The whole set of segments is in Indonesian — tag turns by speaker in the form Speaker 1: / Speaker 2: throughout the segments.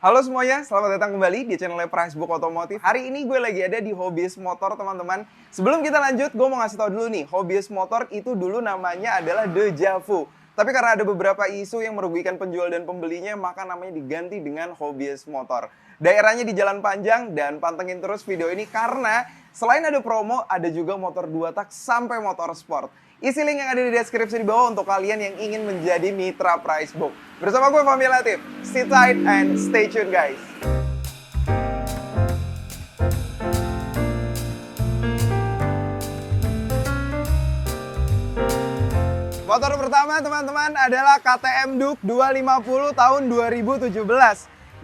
Speaker 1: Halo semuanya, selamat datang kembali di channel Pricebook Otomotif. Hari ini gue lagi ada di Hobbyist Motor, teman-teman. Sebelum kita lanjut, gue mau ngasih tau dulu nih, Hobbyist Motor itu dulu namanya adalah Dejavu. Tapi karena ada beberapa isu yang merugikan penjual dan pembelinya, maka namanya diganti dengan Hobbyist Motor. Daerahnya di Jalan Panjang, dan pantengin terus video ini karena selain ada promo, ada juga motor 2 tak sampai motor sport. Isi link yang ada di deskripsi di bawah untuk kalian yang ingin menjadi mitra Pricebook. Bersama gue Fahmi Latif, sit tight and stay tune guys. Motor pertama teman-teman adalah KTM Duke 250 tahun 2017.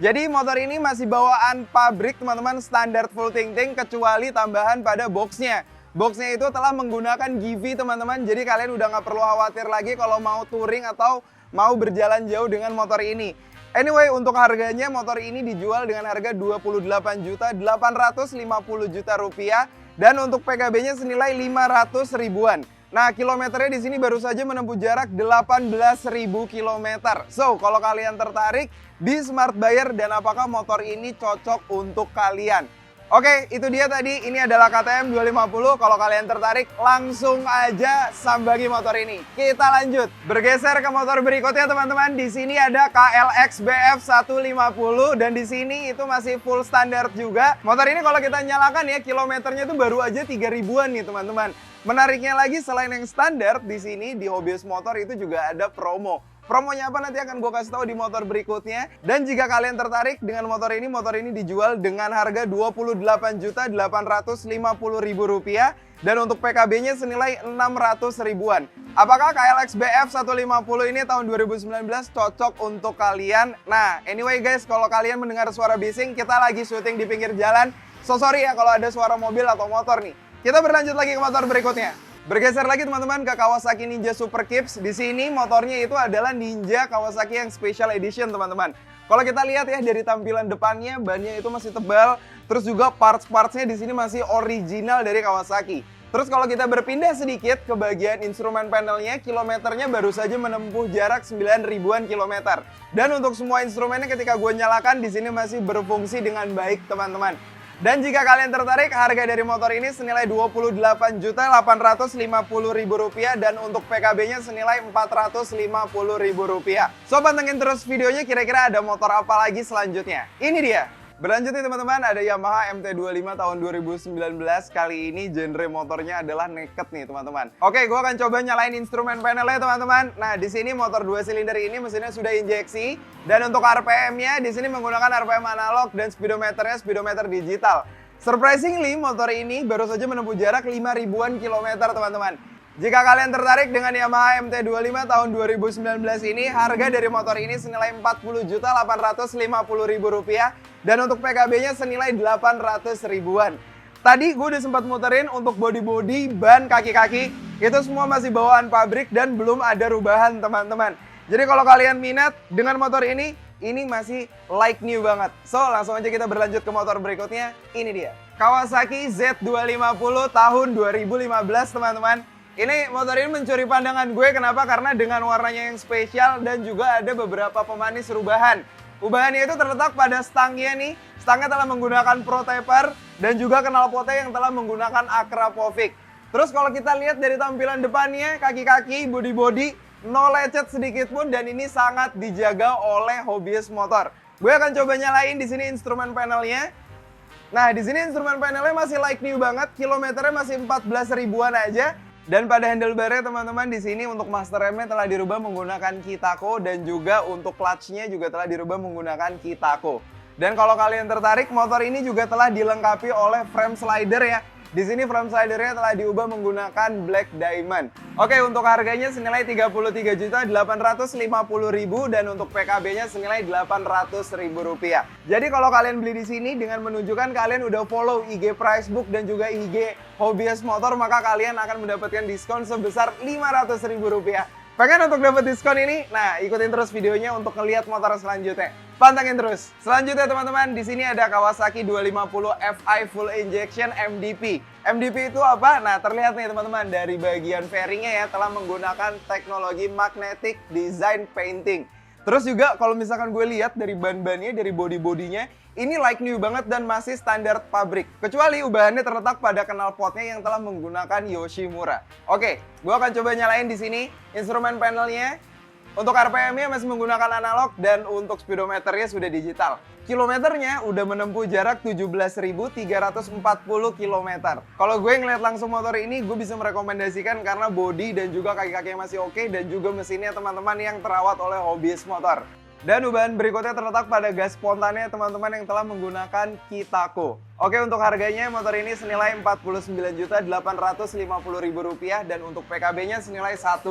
Speaker 1: Jadi motor ini masih bawaan pabrik teman-teman, standar full ting-ting kecuali tambahan pada boxnya. Boxnya itu telah menggunakan Givi teman-teman, jadi kalian udah nggak perlu khawatir lagi kalau mau touring atau mau berjalan jauh dengan motor ini. Anyway, untuk harganya motor ini dijual dengan harga 28.850.000 rupiah dan untuk PKB-nya senilai 500 ribuan. Nah, kilometernya di sini baru saja menempuh jarak 18.000 km. So, kalau kalian tertarik, be smart buyer dan apakah motor ini cocok untuk kalian? Oke, itu dia tadi. Ini adalah KTM 250. Kalau kalian tertarik, langsung aja sambangi motor ini. Kita lanjut. Bergeser ke motor berikutnya, teman-teman. Di sini ada KLX BF 150 dan di sini itu masih full standar juga. Motor ini kalau kita nyalakan ya, kilometernya itu baru aja 3 ribuan nih, teman-teman. Menariknya lagi, selain yang standar, di sini di Hobbyist Motor itu juga ada promo. Promonya apa nanti akan gue kasih tahu di motor berikutnya. Dan jika kalian tertarik dengan motor ini dijual dengan harga 28.850.000 rupiah dan untuk PKB-nya senilai 600 ribuan. Apakah KLX BF 150 ini tahun 2019 cocok untuk kalian? Nah, anyway guys, kalau kalian mendengar suara bising, kita lagi syuting di pinggir jalan. So sorry ya kalau ada suara mobil atau motor nih. Kita berlanjut lagi ke motor berikutnya. Bergeser lagi teman-teman ke Kawasaki Ninja Super Kips. Di sini motornya itu adalah Ninja Kawasaki yang Special Edition teman-teman. Kalau kita lihat ya dari tampilan depannya, bannya itu masih tebal. Terus juga parts-partsnya di sini masih original dari Kawasaki. Terus kalau kita berpindah sedikit ke bagian instrumen panelnya, kilometernya baru saja menempuh jarak 9 ribuan kilometer. Dan untuk semua instrumennya ketika gue nyalakan di sini masih berfungsi dengan baik teman-teman. Dan jika kalian tertarik, harga dari motor ini senilai 28.850.000 rupiah dan untuk PKB-nya senilai 450.000 rupiah. So, pantengin terus videonya, kira-kira ada motor apa lagi selanjutnya. Ini dia. Berlanjut nih teman-teman, ada Yamaha MT-25 tahun 2019. Kali ini genre motornya adalah naked nih teman-teman. Oke, gue akan coba nyalain instrumen panelnya teman-teman. Nah, di sini motor 2 silinder ini mesinnya sudah injeksi. Dan untuk RPM-nya di sini menggunakan RPM analog dan speedometernya speedometer digital. Surprisingly, motor ini baru saja menempuh jarak 5 ribuan kilometer teman-teman. Jika kalian tertarik dengan Yamaha MT-25 tahun 2019 ini, harga dari motor ini senilai 40.850.000 rupiah dan untuk PKB-nya senilai 800 ribuan. Tadi gue udah sempat muterin untuk body-body, ban, kaki-kaki, itu semua masih bawaan pabrik dan belum ada rubahan teman-teman. Jadi kalau kalian minat dengan motor ini masih like new banget. So, langsung aja kita berlanjut ke motor berikutnya. Ini dia. Kawasaki Z250 tahun 2015 teman-teman. Ini motor ini mencuri pandangan gue, kenapa? Karena dengan warnanya yang spesial dan juga ada beberapa pemanis rubahan. Ubahannya itu terletak pada stangnya nih. Stangnya telah menggunakan Pro Taper dan juga knalpotnya yang telah menggunakan Akrapovic. Terus kalau kita lihat dari tampilan depannya, kaki-kaki, body-body, no lecet sedikit pun dan ini sangat dijaga oleh Hobbyist Motor. Gue akan coba nyalain di sini instrumen panelnya. Nah, di sini instrumen panelnya masih like new banget, kilometernya masih 14 ribuan aja. Dan pada handlebarnya teman-teman di sini untuk master remnya telah dirubah menggunakan Kitako dan juga untuk clutch-nya juga telah dirubah menggunakan Kitako. Dan kalau kalian tertarik, motor ini juga telah dilengkapi oleh frame slider ya. Di sini frame slidernya telah diubah menggunakan Black Diamond. Oke, untuk harganya senilai 33.850.000 dan untuk PKB-nya senilai 800.000 rupiah. Jadi kalau kalian beli di sini dengan menunjukkan kalian udah follow IG Pricebook dan juga IG Hobbyist Motor, maka kalian akan mendapatkan diskon sebesar 500.000 rupiah. Pengen untuk dapat diskon ini? Nah, ikutin terus videonya untuk ngelihat motor selanjutnya. Pantengin terus. Selanjutnya teman-teman, di sini ada Kawasaki 250 Fi Full Injection MDP. MDP itu apa? Nah, terlihat nih teman-teman dari bagian fairingnya ya telah menggunakan teknologi magnetic design painting. Terus juga kalau misalkan gue lihat dari ban-bannya, dari body-bodinya, ini like new banget dan masih standar pabrik. Kecuali ubahannya terletak pada knalpotnya yang telah menggunakan Yoshimura. Oke, gue akan coba nyalain di sini instrumen panelnya. Untuk RPM-nya masih menggunakan analog dan untuk speedometernya sudah digital. Kilometernya udah menempuh jarak 17.340 km. Kalau gue ngeliat langsung motor ini, gue bisa merekomendasikan karena body dan juga kaki-kakinya masih oke dan juga mesinnya teman-teman yang terawat oleh hobiis motor. Dan ubahan berikutnya terletak pada gas spontannya teman-teman yang telah menggunakan Kitako. Oke, untuk harganya motor ini senilai Rp49.850.000 dan untuk PKB-nya senilai 1,3.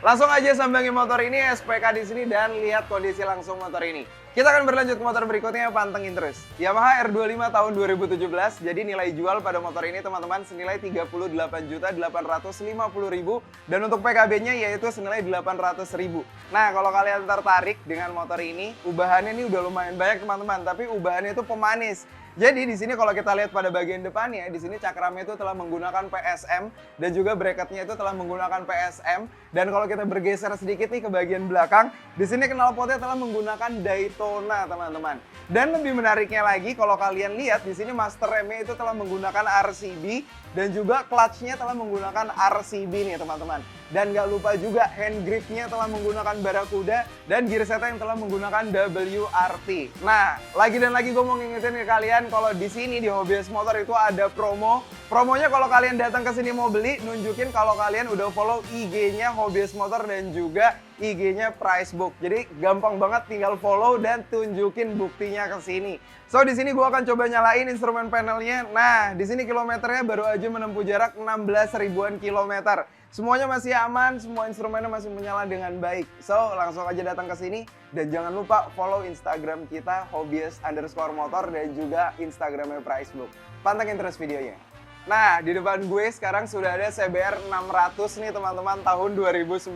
Speaker 1: Langsung aja sambangi motor ini SPK di sini dan lihat kondisi langsung motor ini. Kita akan berlanjut ke motor berikutnya, pantengin terus. Yamaha R25 tahun 2017, jadi nilai jual pada motor ini teman-teman senilai Rp38.850.000 dan untuk PKB-nya yaitu senilai Rp800.000. Nah, kalau kalian tertarik dengan motor ini, ubahannya ini udah lumayan banyak teman-teman, tapi ubahannya itu pemanis. Jadi di sini kalau kita lihat pada bagian depannya, di sini cakramnya itu telah menggunakan PSM dan juga bracketnya itu telah menggunakan PSM. Dan kalau kita bergeser sedikit nih ke bagian belakang, di sini knalpotnya telah menggunakan Daytona, teman-teman. Dan lebih menariknya lagi, kalau kalian lihat di sini master remnya itu telah menggunakan RCB dan juga clutch-nya telah menggunakan RCB nih, teman-teman. Dan gak lupa juga hand grip-nya telah menggunakan Barakuda dan gear set yang telah menggunakan WRT. Nah, lagi dan lagi gue mau ngingetin ke kalian kalau di sini di Hobies Motor itu ada promo. Promonya kalau kalian datang ke sini mau beli, nunjukin kalau kalian udah follow IG-nya Hobies Motor dan juga IG-nya Pricebook. Jadi gampang banget tinggal follow dan tunjukin buktinya ke sini. So di sini gue akan coba nyalain instrumen panelnya. Nah, di sini kilometernya baru aja menempuh jarak 16.000-an kilometer. Semuanya masih aman, semua instrumennya masih menyala dengan baik. So, langsung aja datang ke sini. Dan jangan lupa follow Instagram kita, hobies_motor dan juga Instagramnya Pricebook. Pantengin terus videonya. Nah, di depan gue sekarang sudah ada CBR 600 nih teman-teman tahun 2009.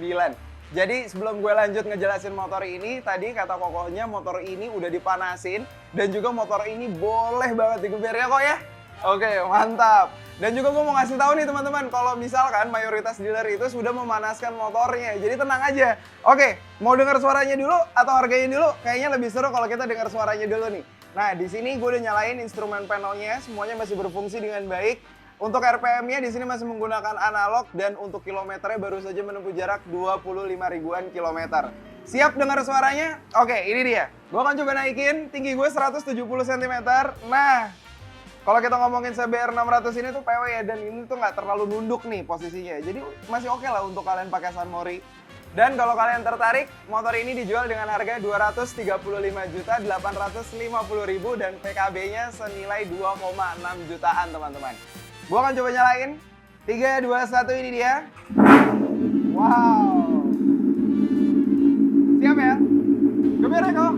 Speaker 1: Jadi sebelum gue lanjut ngejelasin motor ini, tadi kata kokohnya motor ini udah dipanasin. Dan juga motor ini boleh banget digeber ya kok ya? Oke, mantap. Dan juga gue mau ngasih tahu nih teman-teman, kalau misalkan mayoritas dealer itu sudah memanaskan motornya, jadi tenang aja. Oke, mau dengar suaranya dulu atau harganya dulu? Kayaknya lebih seru kalau kita dengar suaranya dulu nih. Nah, di sini gue udah nyalain instrumen panelnya, semuanya masih berfungsi dengan baik. Untuk RPM-nya di sini masih menggunakan analog dan untuk kilometernya baru saja menempuh jarak 25.000-an kilometer. Siap dengar suaranya? Oke, ini dia. Gue akan coba naikin, tinggi gue 170 cm. Nah, kalau kita ngomongin CBR 600 ini tuh PW ya, dan ini tuh nggak terlalu nunduk nih posisinya. Jadi masih oke lah untuk kalian pakai San Mori. Dan kalau kalian tertarik, motor ini dijual dengan harga Rp235.850.000 dan PKB-nya senilai 2,6 jutaan teman-teman. Gua akan coba nyalain. 3, 2, 1, ini dia. Wow. Siap ya? Geber ya kok.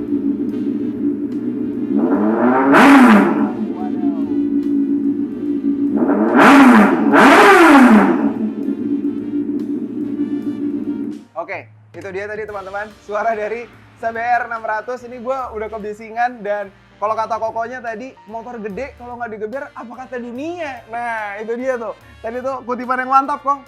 Speaker 1: Oke, itu dia tadi teman-teman, suara dari CBR 600. Ini gue udah kebisingan dan kalau kata kokonya tadi, motor gede kalau nggak digeber apa kata dunia. Nah, itu dia tuh. Tadi tuh kutipan yang mantap kok.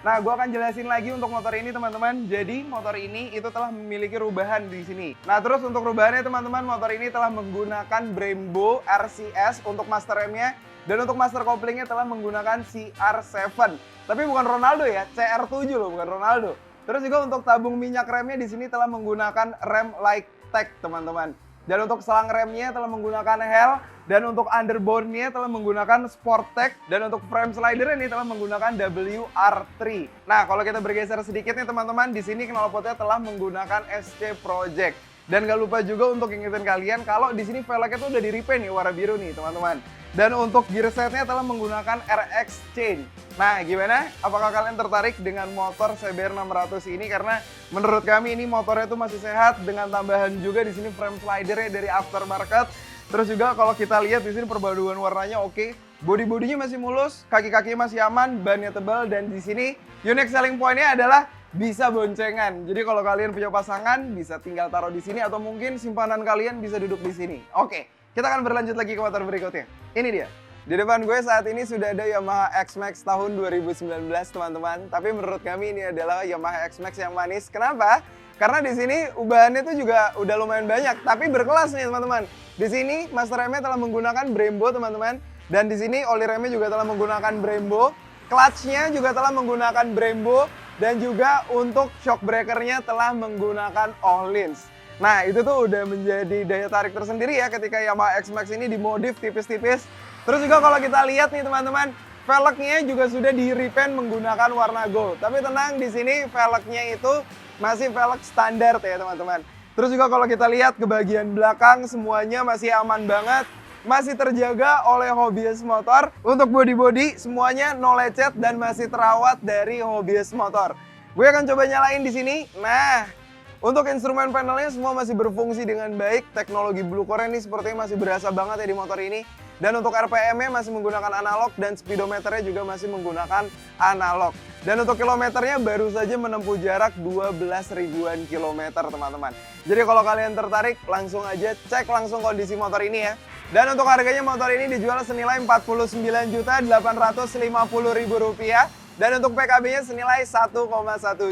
Speaker 1: Nah, gue akan jelasin lagi untuk motor ini teman-teman. Jadi motor ini itu telah memiliki rubahan di sini. Nah, terus untuk rubahannya teman-teman, motor ini telah menggunakan Brembo RCS untuk master remnya. Dan untuk master couplingnya telah menggunakan CR7. Tapi bukan Ronaldo ya, CR7 loh, bukan Ronaldo. Terus juga untuk tabung minyak remnya di sini telah menggunakan rem Like-Tech teman-teman. Dan untuk selang remnya telah menggunakan Hell. Dan untuk underbone-nya telah menggunakan Sportec. Dan untuk frame slider ini telah menggunakan WR3. Nah, kalau kita bergeser sedikit nih teman-teman, di sini knalpotnya telah menggunakan SC Project. Dan gak lupa juga untuk ingetin kalian kalau di sini velgnya tuh udah di-repaint nih warna biru nih teman-teman. Dan untuk gear setnya telah menggunakan RX Chain. Nah, gimana? Apakah kalian tertarik dengan motor CBR 600 ini? Karena menurut kami ini motornya tuh masih sehat dengan tambahan juga di sini frame slidernya dari aftermarket. Terus juga kalau kita lihat di sini perpaduan warnanya oke. Body-bodinya masih mulus, kaki-kakinya masih aman, bannya tebal dan di sini unique selling point-nya adalah bisa boncengan. Jadi kalau kalian punya pasangan bisa tinggal taruh di sini atau mungkin simpanan kalian bisa duduk di sini. Oke. Kita akan berlanjut lagi ke motor berikutnya. Ini dia. Di depan gue saat ini sudah ada Yamaha X-Max tahun 2019 teman-teman. Tapi menurut kami ini adalah Yamaha X-Max yang manis. Kenapa? Karena di sini ubahannya tuh juga udah lumayan banyak, tapi berkelas nih teman-teman. Di sini master remnya telah menggunakan Brembo teman-teman, dan di sini oli remnya juga telah menggunakan Brembo, clutch-nya juga telah menggunakan Brembo, dan juga untuk shock breaker-nya telah menggunakan Öhlins. Nah, itu tuh udah menjadi daya tarik tersendiri ya ketika Yamaha X-Max ini dimodif tipis-tipis. Terus juga kalau kita lihat nih teman-teman, velgnya juga sudah di-repaint menggunakan warna gold. Tapi tenang, di sini velgnya itu masih velg standar ya teman-teman. Terus juga kalau kita lihat ke bagian belakang, semuanya masih aman banget. Masih terjaga oleh Hobbyist Motor. Untuk body-body semuanya no lecet dan masih terawat dari Hobbyist Motor. Gue akan coba nyalain di sini. Nah, untuk instrumen panelnya semua masih berfungsi dengan baik. Teknologi Blue Core ini sepertinya masih berasa banget ya di motor ini. Dan untuk RPM-nya masih menggunakan analog dan speedometernya juga masih menggunakan analog. Dan untuk kilometernya baru saja menempuh jarak 12 ribuan kilometer teman-teman. Jadi kalau kalian tertarik langsung aja cek langsung kondisi motor ini ya. Dan untuk harganya motor ini dijual senilai Rp49.850.000 dan untuk PKB-nya senilai 1,1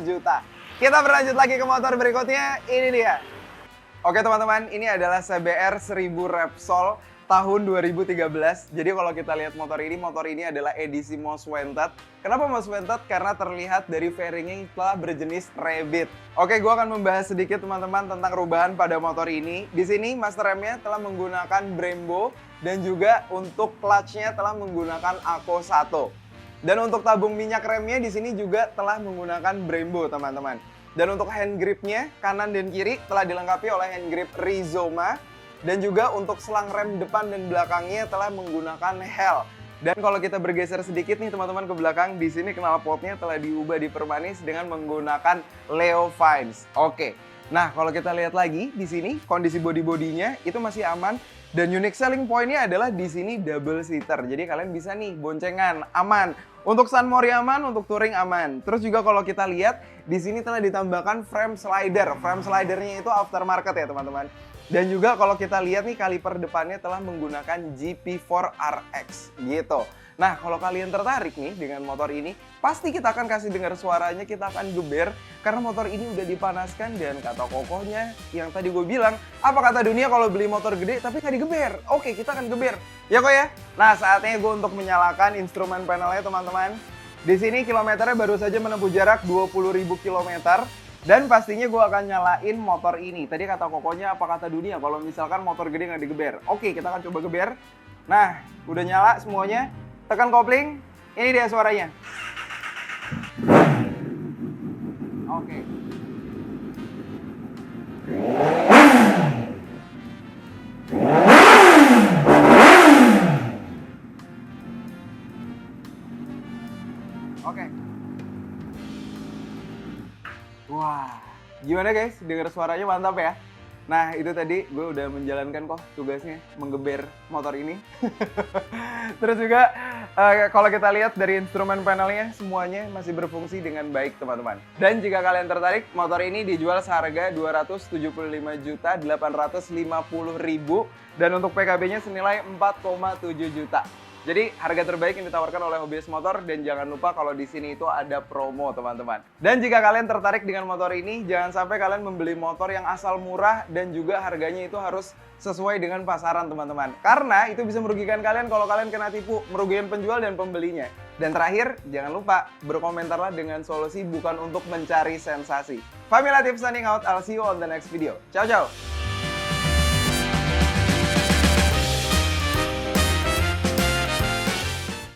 Speaker 1: juta. Kita berlanjut lagi ke motor berikutnya, ini dia. Oke teman-teman, ini adalah CBR 1000 Repsol tahun 2013. Jadi kalau kita lihat motor ini adalah edisi Most Wanted. Kenapa Most Wanted? Karena terlihat dari fairingnya yang telah berjenis Rabbit. Oke, gue akan membahas sedikit teman-teman tentang perubahan pada motor ini. Di sini master remnya telah menggunakan Brembo dan juga untuk clutch-nya telah menggunakan Ako 1. Dan untuk tabung minyak remnya di sini juga telah menggunakan Brembo teman-teman. Dan untuk hand grip-nya kanan dan kiri telah dilengkapi oleh hand grip Rizoma. Dan juga untuk selang rem depan dan belakangnya telah menggunakan Hell. Dan kalau kita bergeser sedikit nih teman-teman ke belakang, di sini knalpotnya telah diubah dipermanis dengan menggunakan Leo Vines. Oke. Nah, kalau kita lihat lagi di sini kondisi body-bodinya itu masih aman dan unique selling point-nya adalah di sini double seater. Jadi kalian bisa nih boncengan aman. Untuk sunmori aman, untuk touring aman. Terus juga kalau kita lihat di sini telah ditambahkan frame slider. Frame slidernya itu aftermarket ya teman-teman. Dan juga kalau kita lihat nih kaliper depannya telah menggunakan GP4 RX gitu. Nah, kalau kalian tertarik nih dengan motor ini, pasti kita akan kasih dengar suaranya, kita akan geber karena motor ini udah dipanaskan dan kata kokohnya yang tadi gue bilang, apa kata dunia kalau beli motor gede tapi nggak digeber? Oke, kita akan geber. Ya kok ya? Nah, saatnya gue untuk menyalakan instrumen panelnya teman-teman. Di sini kilometernya baru saja menempuh jarak 20.000 km. Dan pastinya gue akan nyalain motor ini. Tadi kata kokonya apa kata dunia kalau misalkan motor gede nggak digeber. Oke, kita akan coba geber. Nah, udah nyala semuanya. Tekan kopling, ini dia suaranya. Oke. Oke. Wah, gimana guys? Dengar suaranya mantap ya? Nah, itu tadi gue udah menjalankan kok tugasnya menggeber motor ini. Terus juga kalau kita lihat dari instrumen panelnya semuanya masih berfungsi dengan baik teman-teman. Dan jika kalian tertarik, motor ini dijual seharga Rp275.850.000 dan untuk PKB-nya senilai 4,7 juta. Jadi harga terbaik yang ditawarkan oleh Hobbyist Motor dan jangan lupa kalau di sini itu ada promo teman-teman. Dan jika kalian tertarik dengan motor ini, jangan sampai kalian membeli motor yang asal murah dan juga harganya itu harus sesuai dengan pasaran teman-teman. Karena itu bisa merugikan kalian kalau kalian kena tipu, merugikan penjual dan pembelinya. Dan terakhir, jangan lupa berkomentarlah dengan solusi bukan untuk mencari sensasi. Fahmi Latif signing out, I'll see you on the next video. Ciao ciao.